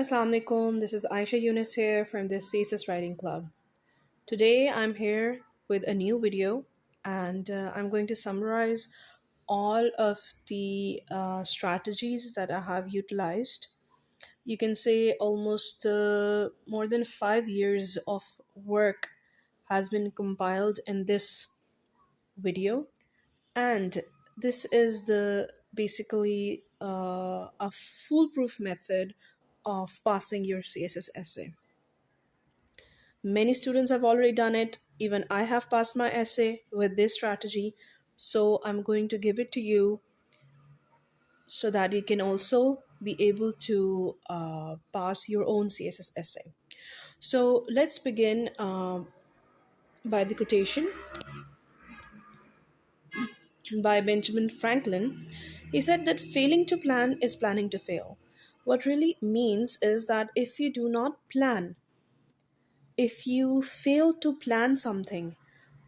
Assalamu alaikum. This is Aisha Yunus here from the CSS Writing Club. Today I'm here with a new video and I'm going to summarize all of the strategies that I have utilized. You can say almost more than 5 years of work has been compiled in this video, and this is the basically a foolproof method of passing your CSS essay. Many students have already done it. Even I have passed my essay with this strategy. So I'm going to give it to you so that you can also be able to pass your own CSS essay. So let's begin by the quotation by Benjamin Franklin. He said that failing to plan is planning to fail. What really means is that if you do not plan, if you fail to plan something,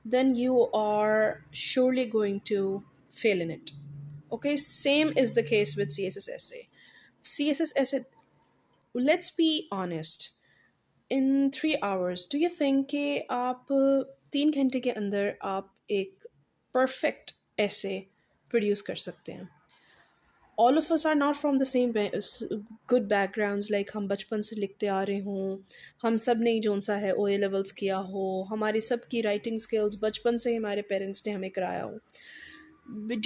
then you are surely going to fail in it. Okay, same is the case with CSS essay. CSS essay, let's be honest, in 3 hours, do you think कि आप 3 घंटे के अंदर आप एक perfect essay produce कर सकते हैं? All of us are not from the same good backgrounds. Like हम बचपन से लिखते आ रहे हों, हम सब ने जोन सा है ओ ए लेवल्स किया हो, हमारी सब की राइटिंग स्किल्स बचपन से ही हमारे पेरेंट्स ने हमें कराया हो.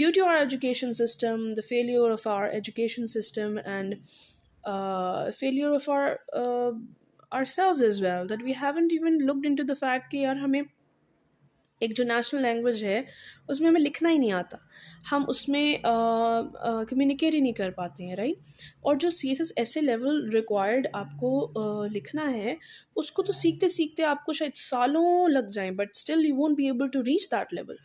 Due to our education system, the failure of our education system, and failure of our ourselves as well, that we haven't even looked into the fact कि यार हमें एक जो नेशनल लैंग्वेज है उसमें हमें लिखना ही नहीं आता, हम उसमें कम्युनिकेट ही नहीं कर पाते हैं, राइट. और जो सी एस एस ऐसे लेवल रिक्वायर्ड आपको लिखना है, उसको तो सीखते सीखते आपको शायद सालों लग जाएं, but still you won't be able to reach that level.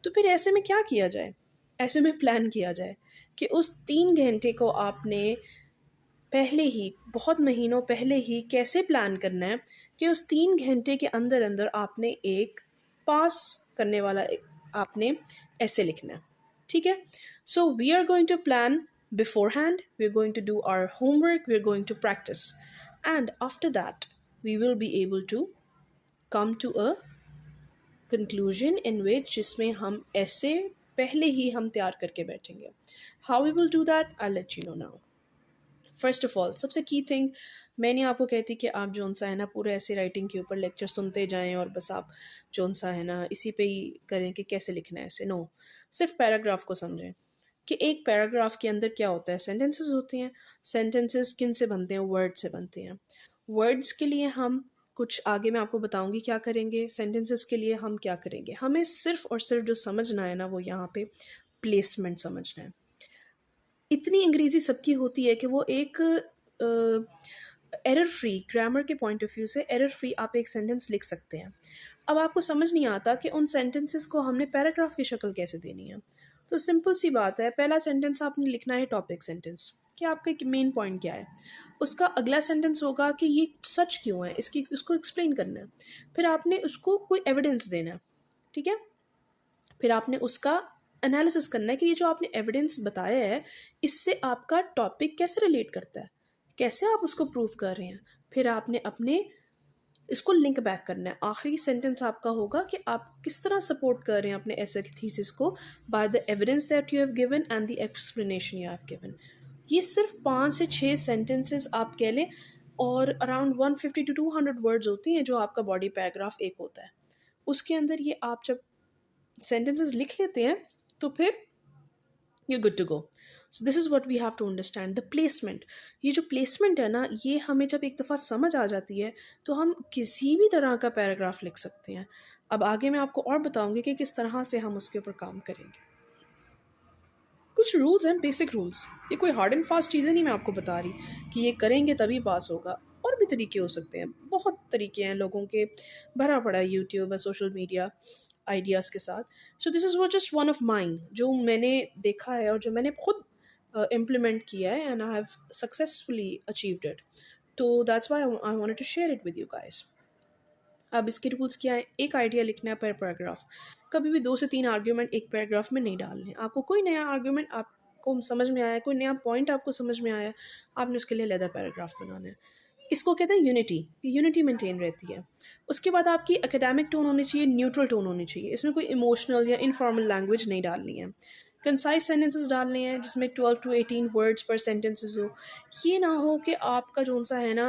तो फिर ऐसे में क्या किया जाए? ऐसे में प्लान किया जाए कि उस 3 घंटे को आपने पहले ही, बहुत महीनों पहले ही कैसे प्लान करना है कि उस 3 घंटे के अंदर अंदर आपने एक पास करने वाला आपने ऐसे लिखना है. ठीक है. So we are going to plan beforehand, we're going to do our homework, we're going to practice, and after that we will be able to come to a conclusion in which जिसमें हम ऐसे पहले ही हम तैयार करके बैठेंगे. How we will do that, I'll let you know now. First of all, सबसे key thing, मैंने आपको कहती कि आप जोन सा है ना पूरे ऐसे राइटिंग के ऊपर लेक्चर सुनते जाएं और बस आप जोन सा है ना इसी पे ही करें कि कैसे लिखना है ऐसे. नो, सिर्फ पैराग्राफ को समझें कि एक पैराग्राफ के अंदर क्या होता है. सेंटेंसेस होते हैं. सेंटेंसेस किन से बनते हैं? वर्ड से बनते हैं. वर्ड्स के लिए हम कुछ आगे मैं आपको बताऊंगी क्या करेंगे. सेंटेंसेस के लिए हम क्या करेंगे? हमें सिर्फ और सिर्फ जो समझना है ना वो यहाँ पे प्लेसमेंट समझना है. इतनी अंग्रेजी सबकी होती है कि वो एक एरर फ्री, ग्रामर के पॉइंट ऑफ व्यू से एरर फ्री आप एक सेंटेंस लिख सकते हैं. अब आपको समझ नहीं आता कि उन सेंटेंसेस को हमने पैराग्राफ की शक्ल कैसे देनी है. तो सिंपल सी बात है, पहला सेंटेंस आपने लिखना है टॉपिक सेंटेंस, कि आपका मेन पॉइंट क्या है. उसका अगला सेंटेंस होगा कि ये सच क्यों है, इसकी उसको एक्सप्लेन करना है. फिर आपने उसको कोई एविडेंस देना है. ठीक है. फिर आपने उसका एनालिसिस करना है कि ये जो आपने एविडेंस बताया है इससे आपका टॉपिक कैसे रिलेट करता है, कैसे आप उसको प्रूव कर रहे हैं. फिर आपने अपने इसको लिंक बैक करना है. आखिरी सेंटेंस आपका होगा कि आप किस तरह सपोर्ट कर रहे हैं अपने ऐसे थीसिस को by the evidence that you have given and the explanation you have given. ये सिर्फ 5 से 6 सेंटेंसेस आप कह लें, और अराउंड 150 to 200 वर्ड्स होती हैं जो आपका बॉडी पैराग्राफ एक होता है. उसके अंदर ये आप जब सेंटेंसेस लिख लेते हैं तो फिर you're good to go. So this is what we have to understand, the placement. ये जो placement है ना, ये हमें जब एक दफ़ा समझ आ जाती है तो हम किसी भी तरह का पैराग्राफ लिख सकते हैं. अब आगे मैं आपको और बताऊंगी कि किस तरह से हम उसके ऊपर काम करेंगे. कुछ रूल्स हैं, बेसिक रूल्स. ये कोई हार्ड एंड फास्ट चीज़ें नहीं मैं आपको बता रही कि ये करेंगे तभी पास होगा. और भी तरीके हो सकते हैं, बहुत तरीके हैं लोगों के, भरा पड़ा है यूट्यूब है, सोशल मीडिया आइडियाज़ के साथ. सो दिस इज़ वो जस्ट वन ऑफ माइन जो मैंने देखा है और जो मैंने खुद इम्प्लीमेंट किया है and I have successfully achieved it. तो that's why I wanted to share it with you guys. अब इसके रूल्स क्या है? एक आइडिया लिखना है पर पैराग्राफ. कभी भी 2 से 3 आर्ग्यूमेंट एक पैराग्राफ में नहीं डालने. आपको कोई नया आर्ग्यूमेंट आपको समझ में आया, कोई नया पॉइंट आपको समझ में आया, आपने उसके लिए अलग पैराग्राफ बनाना है. इसको कहते हैं यूनिटी, यूनिटी मेंटेन रहती है। उसके बाद आपकी एकेडमिक टोन होनी चाहिए, न्यूट्रल टोन होनी चाहिए, इसमें कोई इमोशनल या इनफॉर्मल लैंग्वेज नहीं डालनी है। कंसाइज सेंटेंसेस डालने हैं जिसमें 12 to 18 वर्ड्स पर सेंटेंसेस हो। ये ना हो कि आपका जोन सा है ना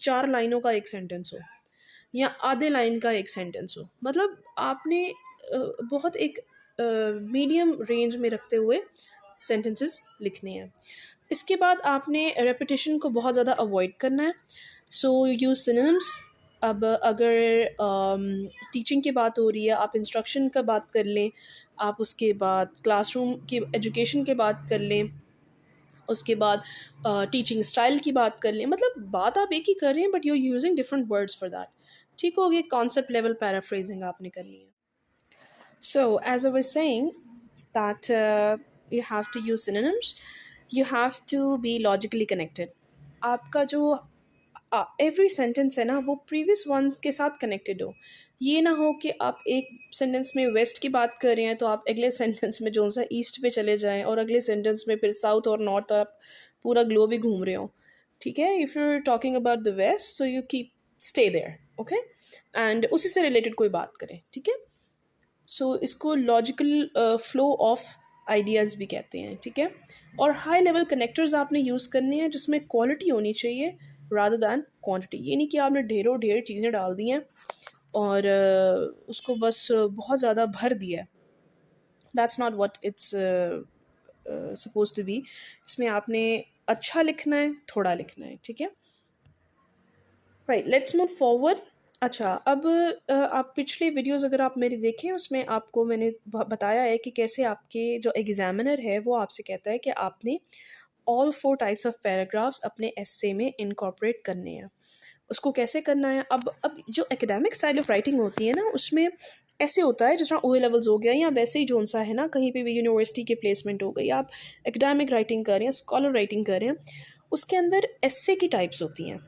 4 लाइनों का एक सेंटेंस हो या आधे लाइन का एक सेंटेंस हो। मतलब आपने बहुत एक मीडियम रेंज में रखते हुए सेंटेंसेस लिखने हैं। इसके बाद आपने रेपिटेशन को बहुत ज़्यादा अवॉइड करना है। सो यूज सिनोनिम्स। अब अगर टीचिंग की बात हो रही है, आप इंस्ट्रक्शन का बात कर लें, आप उसके बाद क्लासरूम की एजुकेशन की बात कर लें, उसके बाद टीचिंग स्टाइल की बात कर लें। मतलब बात आप एक ही कर रहे हैं but you are using different words for that. ठीक हो गया, कॉन्सेप्ट लेवल पैराफ्रेजिंग आपने करनी है। So, as I was saying, that you have to use synonyms, you have to be logically connected. आपका जो एवरी सेंटेंस है ना वो प्रीवियस वन के साथ कनेक्टेड हो। ये ना हो कि आप एक सेंटेंस में वेस्ट की बात कर रहे हैं तो आप अगले सेंटेंस में जो सा ईस्ट पे चले जाएं और अगले सेंटेंस में फिर साउथ और नॉर्थ, और आप पूरा ग्लोब ही घूम रहे हो। ठीक है, if you are talking about the west so you keep stay there, okay, and उसी से रिलेटेड कोई बात करें। ठीक है, सो इसको लॉजिकल फ्लो ऑफ आइडियाज़ भी कहते हैं। ठीक है, और हाई लेवल कनेक्टर्स आपने यूज़ करने हैं जिसमें क्वालिटी होनी चाहिए रादर दैन क्वांटिटी। ये नहीं कि आपने ढेरों ढेर चीज़ें डाल दी हैं और उसको बस बहुत ज़्यादा भर दिया है। That's not what it's suppose to be. इसमें आपने अच्छा लिखना है, थोड़ा लिखना है। ठीक है, राइट, लेट्स मूव फॉरवर्ड। अच्छा, अब आप पिछले वीडियोस अगर आप मेरी देखें उसमें आपको मैंने बताया है कि कैसे आपके जो एग्जामिनर है वो आपसे कहता है कि आपने ऑल 4 टाइप्स ऑफ पैराग्राफ्स अपने एस्से में इनकॉर्पोरेट करने हैं। उसको कैसे करना है? अब जो एकेडमिक स्टाइल ऑफ राइटिंग होती है ना उसमें ऐसे होता है, जिस तरह ओ लेवल्स हो गया या वैसे ही जोन सा है ना, कहीं पे भी यूनिवर्सिटी की प्लेसमेंट हो गई, आप एकेडमिक राइटिंग कर रहे हैं, स्कॉलर राइटिंग कर रहे हैं, उसके अंदर एस्से की टाइप्स होती हैं।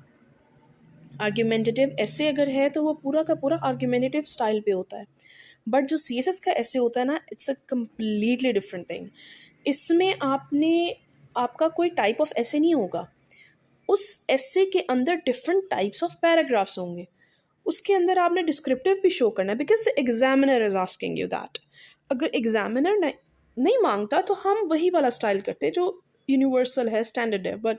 आर्ग्यूमेंटेटिव एसे अगर है तो वो पूरा का पूरा आर्ग्यूमेंटेटिव स्टाइल पे होता है। बट जो सी एस एस का एसे होता है ना, it's a completely different thing. इसमें आपका कोई टाइप ऑफ एसे नहीं होगा, उस एसे के अंदर डिफरेंट टाइप्स ऑफ पैराग्राफ्स होंगे। उसके अंदर आपने डिस्क्रिप्टिव भी शो करना है because the examiner is asking you that. अगर एग्जामिनर नहीं मांगता तो हम वही वाला स्टाइल करते जो यूनिवर्सल है, स्टैंडर्ड है। But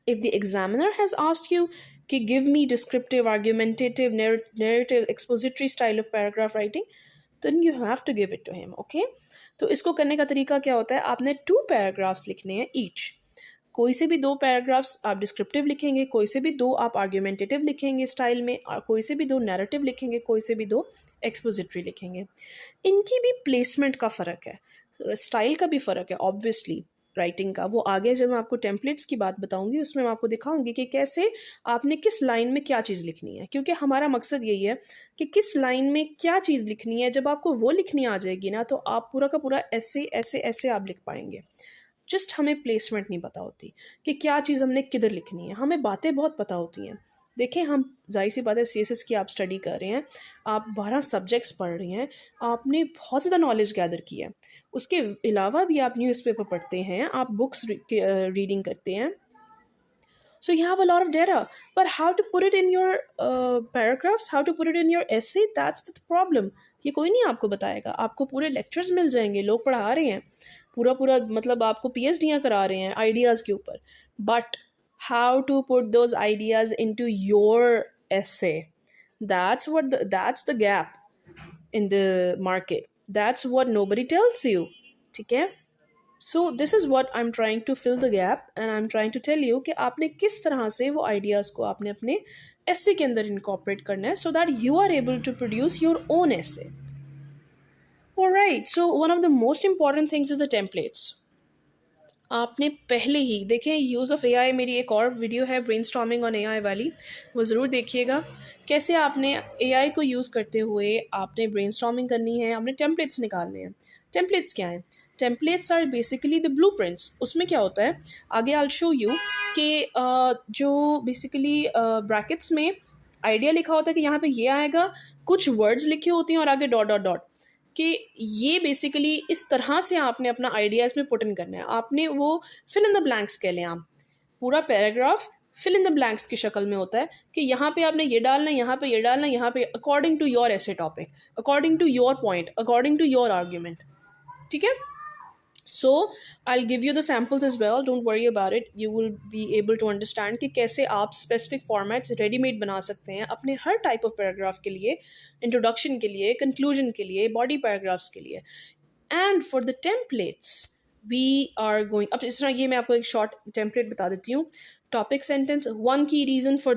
if the examiner has asked you कि give me descriptive, argumentative, narrative, expository style of paragraph writing, then you have to give it to him, okay? तो इसको करने का तरीका क्या होता है? आपने 2 पैराग्राफ्स लिखने हैं ईच। कोई से भी 2 पैराग्राफ्स आप डिस्क्रिप्टिव लिखेंगे, कोई से भी 2 आप आर्ग्यूमेंटेटिव लिखेंगे स्टाइल में, और कोई से भी 2 नैरेटिव लिखेंगे, कोई से भी 2 एक्सपोजिटरी लिखेंगे। इनकी भी प्लेसमेंट का फ़र्क है, स्टाइल का भी फ़र्क है ऑब्वियसली राइटिंग का। वो आगे जब मैं आपको टेम्पलेट्स की बात बताऊंगी उसमें मैं आपको दिखाऊंगी कि कैसे आपने किस लाइन में क्या चीज़ लिखनी है, क्योंकि हमारा मकसद यही है कि किस लाइन में क्या चीज़ लिखनी है। जब आपको वो लिखनी आ जाएगी ना तो आप पूरा का पूरा ऐसे ऐसे ऐसे आप लिख पाएंगे। जस्ट हमें प्लेसमेंट नहीं पता होती कि क्या चीज़ हमने किधर लिखनी है। हमें बातें बहुत पता होती हैं। देखें, हम जाहिर सी बात है सी एस एस की आप स्टडी कर रहे हैं, आप 12 सब्जेक्ट्स पढ़ रहे हैं, आपने बहुत ज़्यादा नॉलेज गैदर की है। उसके अलावा भी आप न्यूज़पेपर पढ़ते हैं, आप बुक्स रीडिंग करते हैं, so you have a lot of data, but how to put it in your paragraphs, how to put it in your essay, that's the problem। ये कोई नहीं आपको बताएगा। आपको पूरे लेक्चर्स मिल जाएंगे, लोग पढ़ा रहे हैं, पूरा पूरा मतलब आपको पीएचडियाँ करा रहे हैं आइडियाज़ के ऊपर, but how to put those ideas into your essay, that's the gap in the market, that's what nobody tells you। ठीक है, so this is what I am trying to fill the gap and I am trying to tell you कि आपने किस तरह से वो ideas को आपने अपने एसे के अंदर इनकॉर्पोरेट करना है so that you are able to produce your own essay. Alright, so one of the most important things is the templates. आपने पहले ही देखें यूज़ ऑफ एआई, मेरी एक और वीडियो है ब्रेनस्टॉर्मिंग ऑन एआई वाली, वो ज़रूर देखिएगा। कैसे आपने एआई को यूज़ करते हुए आपने ब्रेनस्टॉर्मिंग करनी है, आपने टेम्पलेट्स निकालने हैं। टेम्पलेट्स क्या हैं? Templates are basically the blueprints. उसमें क्या होता है, आगे आई विल शो यू कि जो बेसिकली ब्रैकेट्स में आइडिया लिखा होता है कि यहाँ पे ये आएगा, कुछ वर्ड्स लिखे होती हैं और आगे डॉट डॉट डॉट, कि ये बेसिकली इस तरह से आपने अपना आइडिया इसमें पुट इन करना है। आपने वो फिल इन द ब्लैंक्स कह लें, आप पूरा paragraph fill in the blanks की शक्ल में होता है कि यहाँ पे आपने ये डालना है, यहाँ पे ये डालना है, यहाँ पे according to your essay topic, according to your point, according to your argument. ठीक है. So I'll give you the samples as well, don't worry about it. You will be able to understand कि कैसे आप specific formats ready-made बना सकते हैं अपने हर type of paragraph के लिए, introduction के लिए, conclusion के लिए, body paragraphs के लिए. And for the templates we are going, अब इस तरह ये मैं आपको एक short template बता देती हूँ. Topic sentence, one key reason for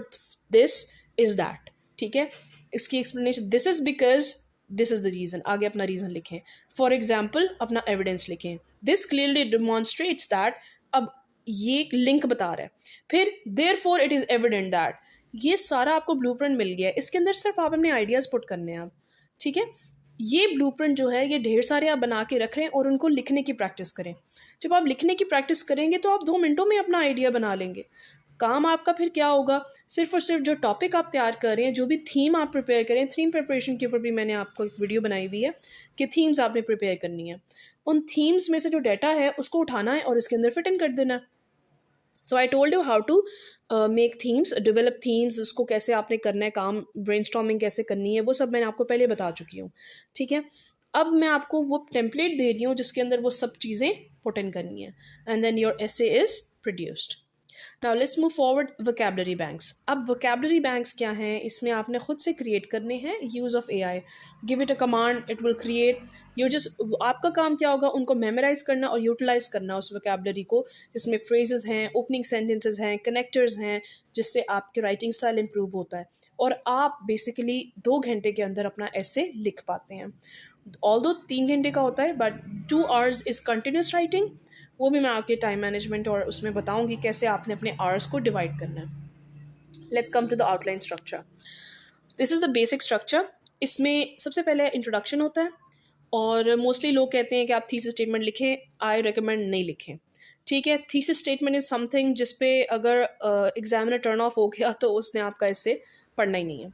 this is that. ठीक है. इसकी explanation, this is because this is the reason, आगे अपना रीजन लिखें. फॉर एग्जाम्पल अपना एविडेंस लिखें. दिस क्लियरली डिमॉन्स्ट्रेट्स दैट, अब ये एक लिंक बता रहा है. फिर therefore it is evident that, ये सारा आपको ब्लूप्रिंट मिल गया है. इसके अंदर सिर्फ आप अपने आइडियाज पुट करने हैं. अब ठीक है, ये ब्लूप्रिंट जो है ये ढेर सारे आप बना के रख रहे हैं और उनको लिखने की प्रैक्टिस करें. जब आप लिखने की प्रैक्टिस करेंगे तो आप 2 मिनटों में अपना आइडिया बना लेंगे. काम आपका फिर क्या होगा, सिर्फ और सिर्फ जो टॉपिक आप तैयार कर रहे हैं, जो भी थीम आप प्रिपेयर करें, थीम प्रिपरेशन के ऊपर भी मैंने आपको एक वीडियो बनाई हुई है कि थीम्स आपने प्रिपेयर करनी है. उन थीम्स में से जो डाटा है उसको उठाना है और इसके अंदर फिट इन कर देना है. So I told you how to make themes, develop themes, उसको कैसे आपने करना है काम, ब्रेनस्टॉर्मिंग कैसे करनी है, वो सब मैंने आपको पहले बता चुकी हूँ. ठीक है, अब मैं आपको वो टेम्पलेट दे रही हूँ जिसके अंदर वो सब चीज़ें पुट इन करनी है. And then your essay is produced. Now let's move forward vocabulary banks. अब vocabulary banks क्या हैं, इसमें आपने खुद से क्रिएट करने हैं. Use of AI, give it a command, it will create. You just, आपका काम क्या होगा, उनको मेमोराइज करना और यूटिलाइज करना उस vocabulary को, जिसमें फ्रेजेस हैं, ओपनिंग सेंटेंसेस हैं, कनेक्टर्स हैं, जिससे आपके राइटिंग स्टाइल इंप्रूव होता है और आप बेसिकली 2 घंटे के अंदर अपना ऐसे लिख पाते हैं. ऑल्दो 3 घंटे का होता है but 2 hours is continuous writing. वो भी मैं आपके टाइम मैनेजमेंट और उसमें बताऊंगी कैसे आपने अपने आवर्स को डिवाइड करना है. Let's come to the outline structure. This is the basic structure. इसमें सबसे पहले इंट्रोडक्शन होता है और मोस्टली लोग कहते हैं कि आप थीसिस स्टेटमेंट लिखें. आई रिकमेंड नहीं लिखें. ठीक है, थीसिस स्टेटमेंट इज़ समथिंग जिस पे अगर एग्जामिनर टर्न ऑफ हो गया तो उसने आपका इससे पढ़ना ही नहीं है.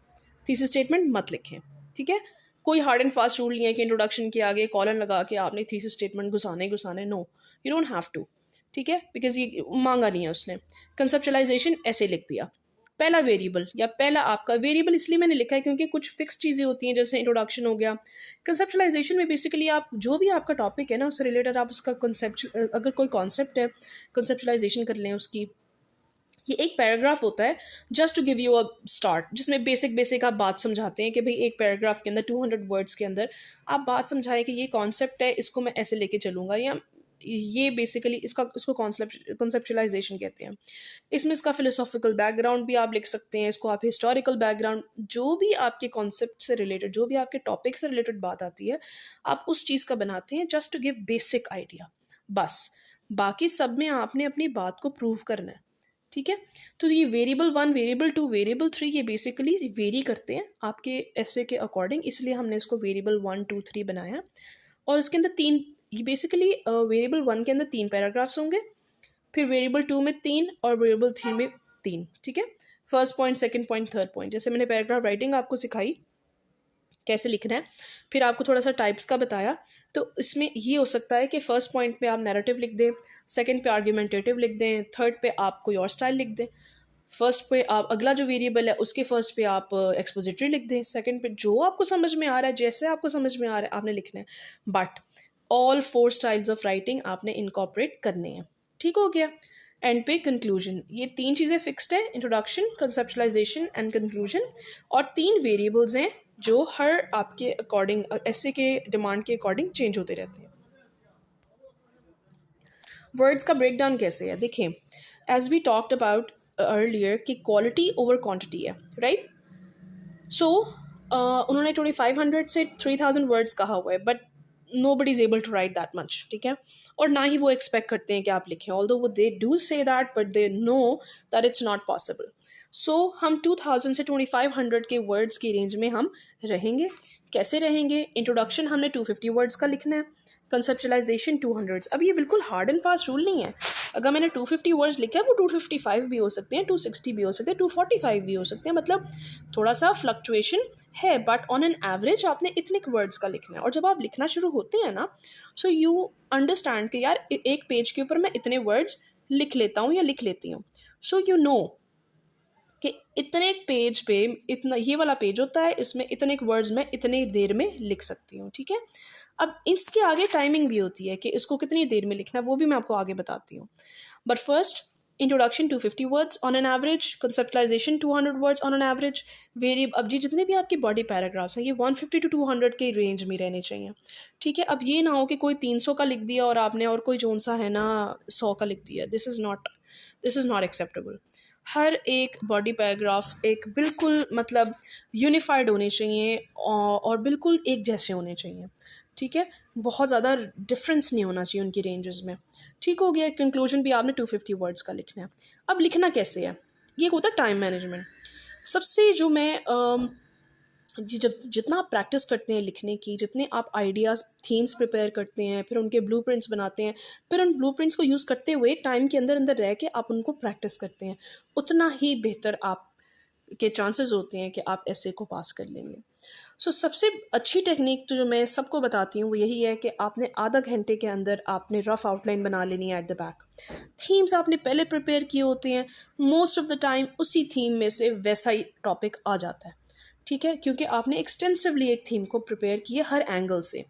थीसिस स्टेटमेंट मत लिखें. ठीक है, कोई हार्ड एंड फास्ट रूल नहीं है कि इंट्रोडक्शन के आगे कॉलन लगा के आपने थीसिस स्टेटमेंट घुसाने. No, you don't have to. ठीक है, बिकॉज ये मांगा नहीं है उसने. कंसेप्चुलाइजेशन ऐसे लिख दिया. पहला वेरिएबल या पहला आपका वेरिएबल इसलिए मैंने लिखा है क्योंकि कुछ फिक्स चीज़ें होती हैं, जैसे इंट्रोडक्शन हो गया. कंसेप्चुलाइजेशन में बेसिकली आप जो भी आपका टॉपिक है ना उससे रिलेटेड आप उसका कॉन्सेप्ट, अगर कोई कॉन्सेप्ट है कंसेप्चुलाइजेशन कर लें उसकी. ये एक पैराग्राफ होता है just to give you a start, जिसमें बेसिक आप बात समझाते हैं कि भाई एक पैराग्राफ के अंदर 200 वर्ड्स के अंदर आप बात समझाएं कि ये कॉन्सेप्ट है, इसको मैं ऐसे लेके चलूँगा, या ये बेसिकली इसको कॉन्सेप्चुलाइजेशन कहते हैं. इसमें इसका फिलोसॉफिकल बैकग्राउंड भी आप लिख सकते हैं, इसको आप हिस्टोरिकल बैकग्राउंड, जो भी आपके कॉन्सेप्ट से रिलेटेड, जो भी आपके टॉपिक से रिलेटेड बात आती है आप उस चीज़ का बनाते हैं just to give basic idea. बस बाकी सब में आपने अपनी बात को प्रूव करना है. ठीक है, तो ये वेरिएबल 1, वेरिएबल 2, वेरिएबल 3 ये बेसिकली वेरी करते हैं आपके ऐसे के अकॉर्डिंग, इसलिए हमने इसको वेरिएबल 1, 2, 3 बनाया. और इसके अंदर 3, ये बेसिकली वेरिएबल 1 के अंदर 3 पैराग्राफ्स होंगे, फिर वेरिएबल 2 में 3 और वेरिएबल 3 में 3. ठीक है, first point, second point, third point, जैसे मैंने पैराग्राफ राइटिंग आपको सिखाई कैसे लिखना है, फिर आपको थोड़ा सा टाइप्स का बताया. तो इसमें ये हो सकता है कि फर्स्ट पॉइंट पे आप नैरेटिव लिख दें, सेकंड पे आर्ग्यूमेंटेटिव लिख दें, थर्ड पे आप कोई और स्टाइल लिख दें, फर्स्ट पे आप अगला जो वेरिएबल है उसके फर्स्ट पे आप एक्सपोजिटरी लिख दें, सेकंड पे जो आपको समझ में आ रहा है, जैसे आपको समझ में आ रहा है आपने लिखना है. But all 4 styles of writing आपने इनकॉर्पोरेट करने हैं. ठीक हो गया. एंड पे कंक्लूजन, ये 3 चीज़ें फिक्स्ड है, इंट्रोडक्शन, कंसेप्चुलाइजेशन एंड कंक्लूजन. और 3 वेरिएबल्स हैं जो हर आपके अकॉर्डिंग, ऐसे के डिमांड के अकॉर्डिंग चेंज होते रहते हैं. वर्ड्स का ब्रेकडाउन कैसे है, देखें. As we talked about earlier कि क्वालिटी ओवर क्वांटिटी है, राइट. सो उन्होंने 2500 से 3000 वर्ड्स कहा हुआ है, but nobody is able to write that much. ठीक है, और ना ही वो एक्सपेक्ट करते हैं कि आप लिखें, although they do say that but they know that it's not possible. So हम 2000 से 2500 के वर्ड्स की रेंज में हम रहेंगे. कैसे रहेंगे, इंट्रोडक्शन हमने 250 वर्ड्स का लिखना है, कंसेप्चुलाइजेशन 200. अब ये बिल्कुल हार्ड एंड फास्ट रूल नहीं है. अगर मैंने 250 वर्ड्स लिखा है वो 255 भी हो सकते हैं, 260 भी हो सकते हैं, 245 भी हो सकते हैं. मतलब थोड़ा सा फ्लक्चुएशन है, बट ऑन एन एवरेज आपने इतने वर्ड्स का लिखना है. और जब आप लिखना शुरू होते हैं ना, सो यू अंडरस्टैंड कि यार एक पेज के ऊपर मैं इतने वर्ड्स लिख लेता हूँ या लिख लेती हूँ. सो यू नो कि इतने पेज पे इतना ये वाला पेज होता है, इसमें इतने वर्ड्स मैं इतने देर में लिख सकती हूँ, ठीक है। अब इसके आगे टाइमिंग भी होती है कि इसको कितनी देर में लिखना है, वो भी मैं आपको आगे बताती हूँ। But first, introduction 250 words on an average, conceptualisation 200 words on an average, very अब जी जितने भी आपके बॉडी पैराग्राफ्स हैं ये 150 टू 200 के रेंज में रहने चाहिए, ठीक है। अब ये ना हो कि कोई 300 का लिख दिया और आपने और कोई जोन सा है ना 100 का लिख दिया, दिस इज़ नॉट एक्सेप्टेबल। हर एक बॉडी पैराग्राफ एक बिल्कुल मतलब यूनिफाइड होने चाहिए और बिल्कुल एक जैसे होने चाहिए, ठीक है। बहुत ज़्यादा डिफरेंस नहीं होना चाहिए उनकी रेंजेस में। ठीक हो गया, कंक्लूजन भी आपने 250 वर्ड्स का लिखना है। अब लिखना कैसे है, ये होता है टाइम मैनेजमेंट। सबसे जो मैं जी जब जितना आप प्रैक्टिस करते हैं लिखने की, जितने आप आइडियाज़ थीम्स प्रिपेयर करते हैं, फिर उनके ब्लूप्रिंट्स बनाते हैं, फिर उन ब्लूप्रिंट्स को यूज़ करते हुए टाइम के अंदर अंदर रह के आप उनको प्रैक्टिस करते हैं, उतना ही बेहतर आप के चांसेस होते हैं कि आप ऐसे को पास कर लेंगे। सो सबसे अच्छी टेक्निक तो जो मैं सबको बताती हूँ वो यही है कि आपने आधा घंटे के अंदर आपने रफ़ आउटलाइन बना लेनी है एट द बैक। थीम्स आपने पहले प्रिपेयर किए होते हैं, मोस्ट ऑफ द टाइम उसी थीम में से वैसा ही टॉपिक आ जाता है, ठीक है, क्योंकि आपने एक्सटेंसिवली एक थीम को प्रिपेयर किया हर एंगल से।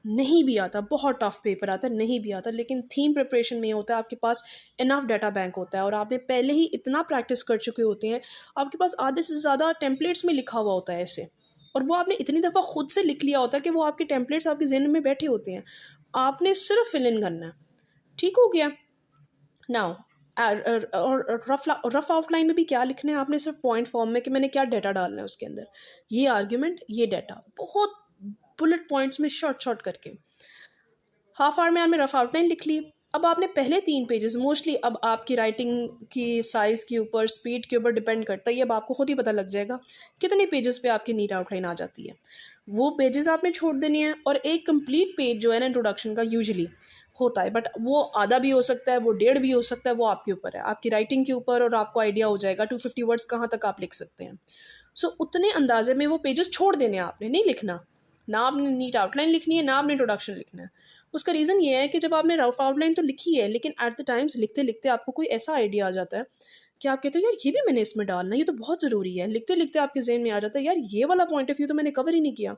नहीं भी आता, बहुत टफ पेपर आता है, नहीं भी आता, लेकिन थीम प्रिपरेशन में ये होता है आपके पास इनफ डाटा बैंक होता है और आपने पहले ही इतना प्रैक्टिस कर चुके होते हैं, आपके पास आधे से ज़्यादा टेम्पलेट्स में लिखा हुआ होता है ऐसे, और वो आपने इतनी दफ़ा खुद से लिख लिया होता है कि वो आपके टेम्पलेट्स आपके जहन में बैठे होते हैं, आपने सिर्फ फिल इन करना है। ठीक हो गया। नाउ और रफ आउटलाइन में भी क्या लिखना है आपने, सिर्फ पॉइंट फॉर्म में कि मैंने क्या डाटा डालना है उसके अंदर, ये आर्ग्यूमेंट, ये डाटा, बहुत बुलेट पॉइंट्स में शॉर्ट शॉर्ट करके। हाफ आवर में आपने रफ आउटलाइन लिख ली। अब आपने पहले 3 पेजेस मोस्टली, अब आपकी राइटिंग की साइज़ के ऊपर, स्पीड के ऊपर डिपेंड करता है, ये अब आपको खुद ही पता लग जाएगा कितने पेजेस पे आपकी नीट आउटलाइन आ जाती है। वो पेजेस आपने छोड़ देने हैं और एक कंप्लीट पेज जो है ना इंट्रोडक्शन का यूजुअली होता है, बट वो आधा भी हो सकता है, वो 1.5 भी हो सकता है, वो आपके ऊपर है, आपकी राइटिंग के ऊपर, और आपको आइडिया हो जाएगा 250 वर्ड्स कहाँ तक आप लिख सकते हैं। सो उतने अंदाजे में वो पेजेस छोड़ देने हैं, आपने नहीं लिखना, ना आपने नीट आउटलाइन लिखनी है, ना आपने इंट्रोडक्शन लिखना है। उसका रीज़न ये है कि जब आपने रफ आउटलाइन तो लिखी है, लेकिन एट द टाइम्स लिखते लिखते आपको कोई ऐसा आइडिया आ जाता है कि आप कहते हो यार ये भी मैंने इसमें डालना है, ये तो बहुत ज़रूरी है। लिखते लिखते आपके जहन में आ जाता है यार ये वाला पॉइंट ऑफ व्यू तो मैंने कवर ही नहीं किया।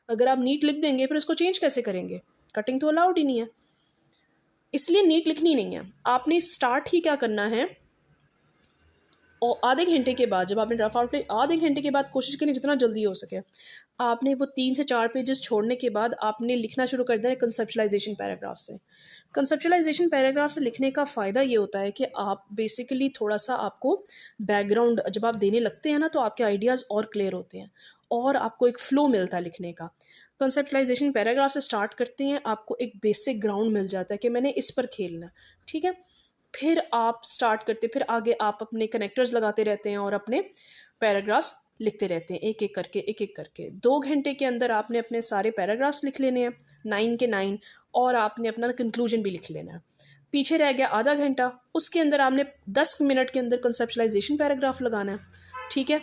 अगर आप नीट लिख देंगे फिर उसको चेंज कैसे करेंगे, कटिंग तो अलाउड ही नहीं है। इसलिए नीट लिखनी नहीं है, आपने स्टार्ट ही क्या करना है, और आधे घंटे के बाद जब आपने रफ आउटलाइन, आधे घंटे के बाद कोशिश करें जितना जल्दी हो सके, आपने वो 3 से 4 पेजेस छोड़ने के बाद आपने लिखना शुरू कर देना है कंसेप्चुलाइजेशन पैराग्राफ से। कंसेप्चुलाइजेशन पैराग्राफ से लिखने का फ़ायदा ये होता है कि आप बेसिकली थोड़ा सा आपको बैकग्राउंड जब आप देने लगते हैं ना तो आपके आइडियाज़ और क्लियर होते हैं और आपको एक फ़्लो मिलता है लिखने का। कंसेप्चुलाइजेशन पैराग्राफ से स्टार्ट करते हैं, आपको एक बेसिक ग्राउंड मिल जाता है कि मैंने इस पर खेलना है, ठीक है। फिर आप स्टार्ट करते, फिर आगे आप अपने कनेक्टर्स लगाते रहते हैं और अपने पैराग्राफ्स लिखते रहते हैं एक एक करके, एक एक करके। 2 घंटे के अंदर आपने अपने सारे पैराग्राफ्स लिख लेने हैं 9 के 9, और आपने अपना कंक्लूजन भी लिख लेना है। पीछे रह गया आधा घंटा, उसके अंदर आपने 10 मिनट के अंदर कंसेप्चुलाइजेशन पैराग्राफ लगाना है, ठीक है,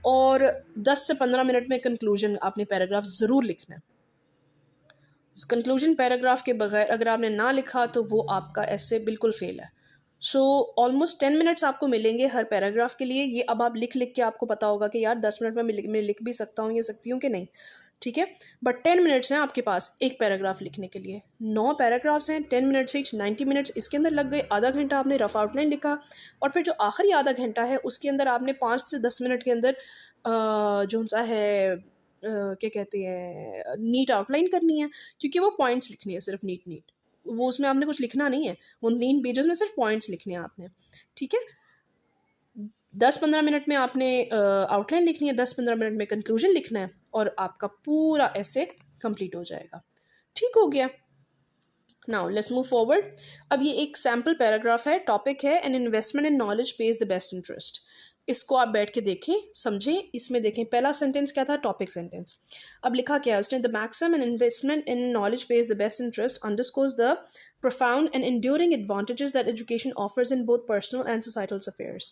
और 10 से 15 मिनट में कंक्लूजन आपने पैराग्राफ ज़रूर लिखना है। कंक्लूजन पैराग्राफ के बगैर अगर आपने ना लिखा तो वो आपका ऐसे बिल्कुल फेल है। सो ऑलमोस्ट 10 मिनट्स आपको मिलेंगे हर पैराग्राफ के लिए। ये अब आप लिख लिख के आपको पता होगा कि यार 10 मिनट में मैं लिख भी सकता हूँ, ये सकती हूँ कि नहीं, ठीक है। बट 10 मिनट्स हैं आपके पास एक पैराग्राफ लिखने के लिए, 9 पैराग्राफ्स हैं, 10 मिनट्स ईच, 90 मिनट्स इसके अंदर लग गए। आधा घंटा आपने रफ आउटलाइन लिखा, और फिर जो आखिरी आधा घंटा है उसके अंदर आपने 5 से 10 मिनट के अंदर जो सा है क्या कहते हैं नीट आउटलाइन करनी है, क्योंकि वो पॉइंट्स लिखनी है सिर्फ, नीट नीट, वो उसमें आपने कुछ लिखना नहीं है, वो 3 पेजेस में सिर्फ पॉइंट्स लिखने हैं आपने, ठीक है। 10-15 मिनट में आपने आउटलाइन लिखनी है, 10-15 मिनट में कंक्लूजन लिखना है, और आपका पूरा ऐसे कंप्लीट हो जाएगा। ठीक हो गया। Now let's move forward. अब ये एक सैम्पल पैराग्राफ है, टॉपिक है an investment in knowledge page the best interest. इसको आप बैठ के देखें, समझें। इसमें देखें पहला सेंटेंस क्या था, टॉपिक सेंटेंस। अब लिखा क्या है उसने, the maximum an investment in knowledge page the best interest underscores the profound and enduring advantages that education offers in both personal and societal affairs।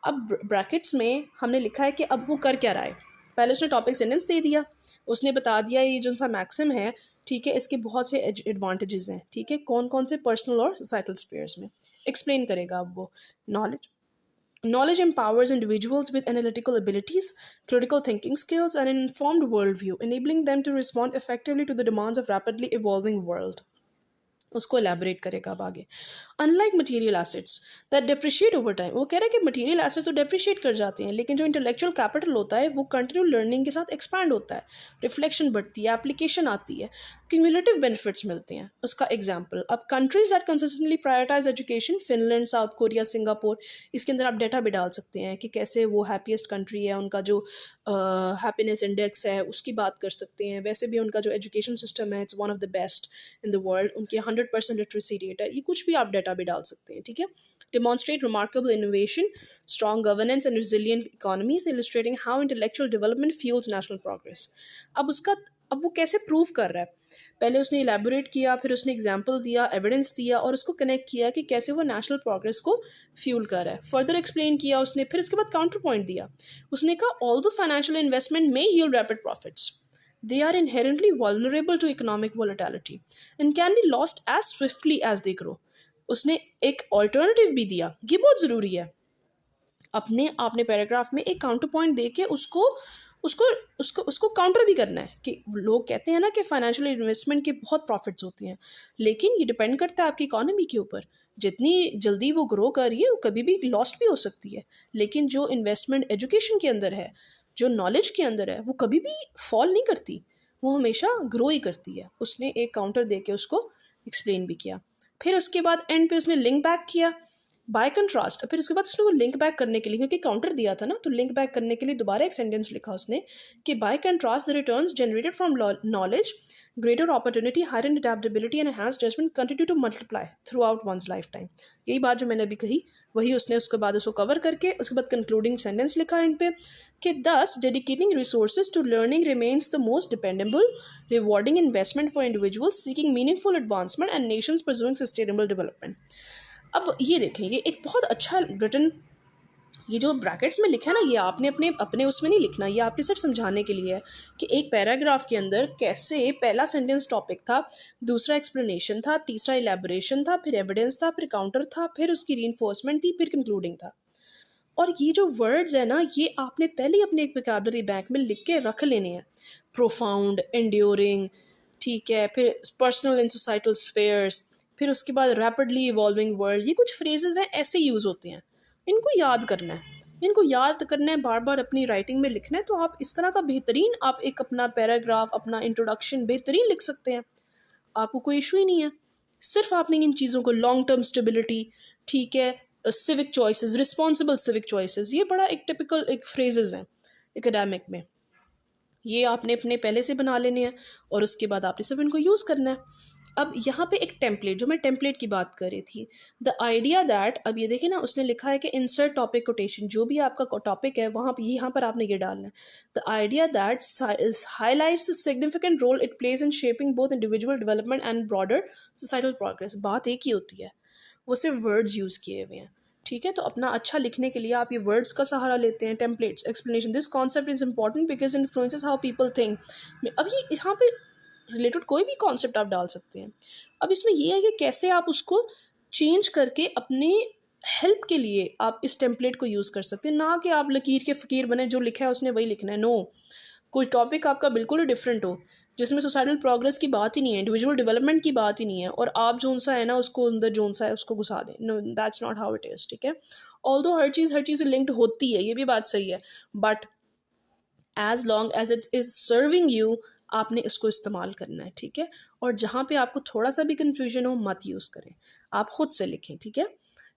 अब ब्रैकेट्स में हमने लिखा है कि अब वो कर क्या रहा है। पहले उसने टॉपिक सेंटेंस दे दिया, उसने बता दिया ये जो सा मैक्सिम है, ठीक है, इसके बहुत से एडवांटेजेस हैं, ठीक है, कौन कौन से पर्सनल और सोसाइटल स्फेयर्स में एक्सप्लेन करेगा अब वो। Knowledge Knowledge empowers individuals with analytical abilities, critical thinking skills, and an informed worldview, enabling them to respond effectively to the demands of rapidly evolving world. उसको elaborate करेगा अब आगे. Unlike material assets that depreciate over time, वो कह रहा है कि material assets तो depreciate कर जाते हैं, लेकिन जो intellectual capital होता है वो continue learning के साथ expand होता है, reflection बढ़ती है, application आती है, cumulative benefits मिलते हैं. उसका example, अब countries that consistently prioritize education, Finland, South Korea, Singapore, इसके अंदर आप डेटा भी डाल सकते हैं कि कैसे वो हैप्पीएस्ट कंट्री है, उनका जो हैप्पीनेस इंडेक्स है उसकी बात कर सकते हैं. वैसे भी उनका जो एजुकेशन सिस्टम है it's one of the best in the world, उनकी 100% लिटरेसी रेट है. ये कुछ भी आप डेटा भी डाल सकते हैं. ठीक है. Demonstrate remarkable innovation, strong governance and resilient economies, illustrating how intellectual development fuels national progress. अब वो कैसे प्रूव कर रहा है? पहले उसने इलेबोरेट किया, फिर उसने एग्जाम्पल दिया, एविडेंस दिया और उसको कनेक्ट किया कि कैसे वो नेशनल प्रोग्रेस को फ्यूल कर रहा है. फर्दर एक्सप्लेन किया उसने, फिर उसके बाद काउंटर पॉइंट दिया. उसने कहा ऑल द फाइनेंशियल इन्वेस्टमेंट में yield rapid profits, they are inherently vulnerable to economic volatility and can be lost as swiftly as they grow. उसने एक ऑल्टरनेटिव भी दिया. ये बहुत ज़रूरी है. अपने आपने पैराग्राफ में एक काउंटर पॉइंट दे के उसको उसको उसको उसको काउंटर भी करना है कि लोग कहते हैं ना कि फाइनेंशियल इन्वेस्टमेंट के बहुत प्रॉफिट्स होती हैं, लेकिन ये डिपेंड करता है आपकी इकोनॉमी के ऊपर. जितनी जल्दी वो ग्रो कर रही है वो कभी भी लॉस्ट भी हो सकती है, लेकिन जो इन्वेस्टमेंट एजुकेशन के अंदर है, जो नॉलेज के अंदर है, वो कभी भी फॉल नहीं करती, वो हमेशा ग्रो ही करती है. उसने एक काउंटर दे के उसको एक्सप्लेन भी किया. फिर उसके बाद एंड पे उसने लिंक बैक किया. बाय कंट्रास्ट फिर उसके बाद उसने वो लिंक बैक करने के लिए, क्योंकि काउंटर दिया था ना, तो लिंक बैक करने के लिए दोबारा एक सेंटेंस लिखा उसने कि bye contrast the returns generated from knowledge, greater opportunity, heightened adaptability and enhanced judgment continue to multiply throughout one's lifetime. यही बात जो मैंने अभी कही वही उसने उसके बाद उसको कवर करके उसके बाद कंक्लूडिंग सेंटेंस लिखा इन पे कि thus dedicating resources to learning remains the most dependable, rewarding investment for individuals seeking meaningful advancement and nations pursuing sustainable development. अब ये देखें, ये एक बहुत अच्छा रिटन, ये जो ब्रैकेट्स में लिखा है ना, ये आपने अपने अपने उसमें नहीं लिखना, ये आपके सिर्फ समझाने के लिए है कि एक पैराग्राफ के अंदर कैसे पहला सेंटेंस टॉपिक था, दूसरा एक्सप्लेनेशन था, तीसरा इलेबोरेशन था, फिर एविडेंस था, फिर काउंटर था, फिर उसकी रीइंफोर्समेंट थी, फिर कंक्लूडिंग था. और ये जो वर्ड्स है ना, ये आपने पहले ही अपने एक वोकैबुलरी बैंक में लिख के रख लेने हैं. प्रोफाउंड, एंड्योरिंग, ठीक है, फिर पर्सनल एंड सोसाइटल स्फेयर्स, फिर उसके बाद रैपिडली इवॉल्विंग वर्ल्ड, ये कुछ फ्रेजेस हैं ऐसे यूज़ होते हैं. इनको याद करना है, इनको याद करना है, बार बार अपनी राइटिंग में लिखना है. तो आप इस तरह का बेहतरीन आप एक अपना पैराग्राफ, अपना इंट्रोडक्शन बेहतरीन लिख सकते हैं. आपको कोई इशू ही नहीं है. सिर्फ आपने इन चीज़ों को लॉन्ग टर्म स्टेबिलिटी, ठीक है, civic choices, responsible civic choices, ये बड़ा एक टिपिकल एक फ्रेजेस हैं एकेडमिक में, ये आपने अपने पहले से बना लेने हैं और उसके बाद आपने सिर्फ इनको यूज़ करना है. अब यहाँ पे एक टेम्पलेट, जो मैं टेम्पलेट की बात कर रही थी, द आइडिया दैट, अब ये देखिए ना उसने लिखा है कि इंसर्ट टॉपिक कोटेशन, जो भी आपका टॉपिक है वहाँ पे यहाँ पर आपने ये डालना है. The idea that highlights the significant role it plays in shaping both individual development and broader societal progress. बात एक ही होती है, वो सिर्फ वर्ड्स यूज़ किए हुए हैं. ठीक है, तो अपना अच्छा लिखने के लिए आप ये वर्ड्स का सहारा लेते हैं. Templates, explanation, this concept is important because influences how people think. अब ये यहाँ पे रिलेटेड कोई भी कॉन्सेप्ट आप डाल सकते हैं. अब इसमें ये है कि कैसे आप उसको चेंज करके अपने हेल्प के लिए आप इस टेम्पलेट को यूज़ कर सकते हैं, ना कि आप लकीर के फ़कीर बने, जो लिखा है उसने वही लिखना है. नो, कोई टॉपिक आपका बिल्कुल ही डिफरेंट हो, जिसमें सोसाइटल प्रोग्रेस की बात ही नहीं है, इंडिविजुअल डेवलपमेंट की बात ही नहीं है, और आप जोन सा है ना उसको अंदर जोन सा है उसको घुसा दें. No, that's not how it is. ठीक है, ऑल्दो हर चीज़ लिंक्ड होती है, ये भी बात सही है, but as long as it is serving you, आपने इसको इस्तेमाल करना है. ठीक है, और जहाँ पे आपको थोड़ा सा भी कन्फ्यूजन हो मत यूज़ करें, आप ख़ुद से लिखें. ठीक है,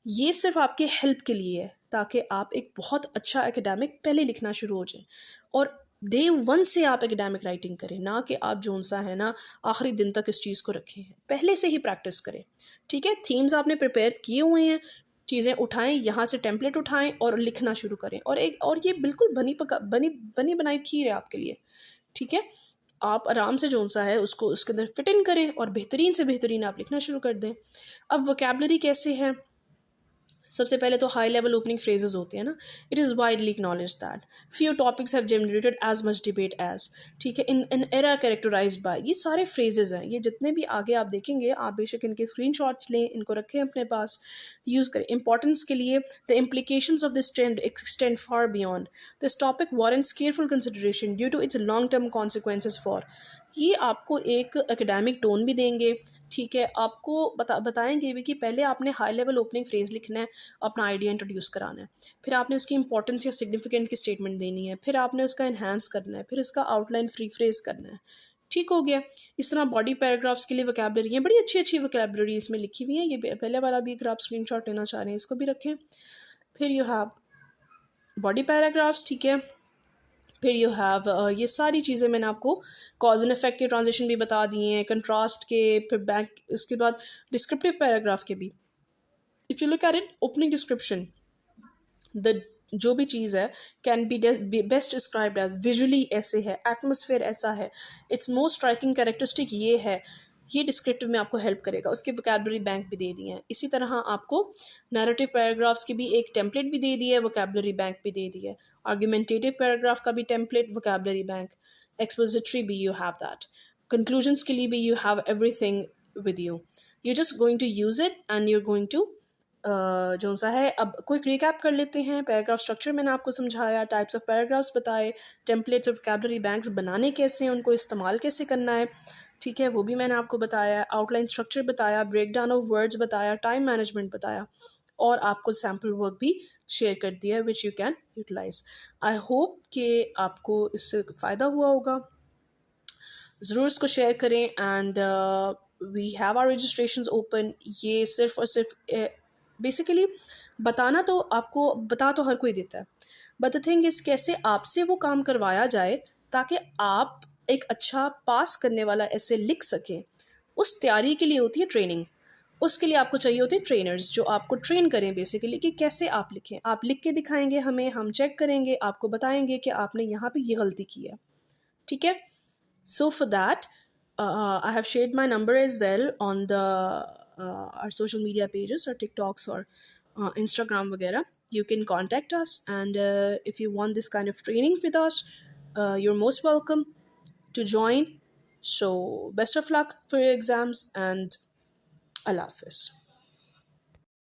ये सिर्फ आपके हेल्प के लिए है ताकि आप एक बहुत अच्छा एकेडमिक पहले लिखना शुरू हो जाए और डे वन से आप एकेडमिक राइटिंग करें, ना कि आप जोन सा है ना आखिरी दिन तक इस चीज़ को रखें हैं, पहले से ही प्रैक्टिस करें. ठीक है, थीम्स आपने प्रिपेयर किए हुए हैं, चीज़ें उठाएं, यहाँ से टेम्पलेट उठाएं और लिखना शुरू करें. और ये बिल्कुल बनी बनाई खीर है आपके लिए. ठीक है, आप आराम से जोन सा है उसको उसके अंदर फिट इन करें और बेहतरीन से बेहतरीन आप लिखना शुरू कर दें. अब वोकैबुलरी कैसे है, सबसे पहले तो हाई लेवल ओपनिंग फ्रेजेस होते हैं ना. It is widely acknowledge that few topics have generated as much debate as. ठीक है, in an era characterized by, ये सारे फ्रेजेस हैं, ये जितने भी आगे आप देखेंगे, आप बेशक इनके स्क्रीनशॉट्स लें, इनको रखें अपने पास, यूज़ करें इंपॉर्टेंस के लिए. The implications of this trend extend far beyond. This topic warrants careful consideration due to its long-term consequences for. ये आपको एक एकेडमिक टोन भी देंगे. ठीक है, आपको बताएंगे भी कि पहले आपने हाई लेवल ओपनिंग फ्रेज लिखना है, अपना आइडिया इंट्रोड्यूस कराना है, फिर आपने उसकी इंपॉर्टेंस या सिग्निफिकेंट की स्टेटमेंट देनी है, फिर आपने उसका इन्हांस करना है, फिर उसका आउटलाइन फ्री फ्रेज करना है. ठीक हो गया. इस तरह बॉडी पैराग्राफ्स के लिए वोकैबलरी है, बड़ी अच्छी अच्छी वोकैबलरी इसमें लिखी हुई है. ये पहले वाला भी अगर आप स्क्रीनशॉट लेना चाह रहे हैं इसको भी रखें. फिर यू हैव बॉडी पैराग्राफ्स. ठीक है, फिर यू हैव ये सारी चीज़ें मैंने आपको कॉज एंड इफेक्ट के ट्रांजिशन भी बता दिए हैं, कंट्रास्ट के, फिर बैक, उसके बाद डिस्क्रिप्टिव पैराग्राफ के भी. If you look at it, opening description, the जो भी चीज़ है can be best described as visually ऐसे है, एटमोसफेयर ऐसा है, इट्स मोस्ट स्ट्राइकिंग कैरेक्टरिस्टिक ये है, ये डिस्क्रिप्टिव में आपको हेल्प करेगा. उसके वोकैबलरी बैंक भी दे दिए हैं. इसी तरह आपको नैरेटिव पैराग्राफ्स की भी एक टेम्पलेट भी दे दी है, वोकैबलरी बैंक भी दे दी है. आर्गुमेंटेटिव पैराग्राफ का भी टेम्पलेट, वोकैबलरी बैंक. एक्सपोजिटरी भी यू हैव दैट. कंक्लूजन्स के लिए भी you have everything with you. You just going to use it and you going to जो सा है. अब क्विक रिकैप कर लेते हैं. पैराग्राफ स्ट्रक्चर मैंने आपको समझाया, टाइप्स ऑफ पैराग्राफ्स बताए, टेम्पलेट्स ऑफ वोकैबलरी बैंक्स बनाने कैसे हैं, उनको इस्तेमाल कैसे करना है. ठीक है, वो भी मैंने आपको बताया. आउटलाइन स्ट्रक्चर बताया, ब्रेक डाउन ऑफ वर्ड्स बताया, टाइम मैनेजमेंट बताया, और आपको सैम्पल वर्क भी शेयर कर दिया which you can utilize. I hope कि आपको इससे फ़ायदा हुआ होगा. ज़रूर इसको शेयर करें. And we have our registration open. ये सिर्फ और सिर्फ बेसिकली बताना तो आपको बता तो हर कोई देता है, बट द थिंग इज़ कैसे आपसे वो काम करवाया जाए ताकि आप एक अच्छा पास करने वाला ऐसे लिख सकें. उस तैयारी के लिए होती है ट्रेनिंग. उसके लिए आपको चाहिए होते हैं ट्रेनर्स जो आपको ट्रेन करें बेसिकली कि कैसे आप लिखें. आप लिख के दिखाएंगे हमें, हम चेक करेंगे, आपको बताएंगे कि आपने यहाँ पे ये गलती की है. ठीक है. So for that, I have shared my number as well on the our social media pages or TikToks or Instagram वगैरह. You can contact us, and if you want this kind of training with us, you're most welcome to join. So best of luck for your exams, and Allah Hafiz.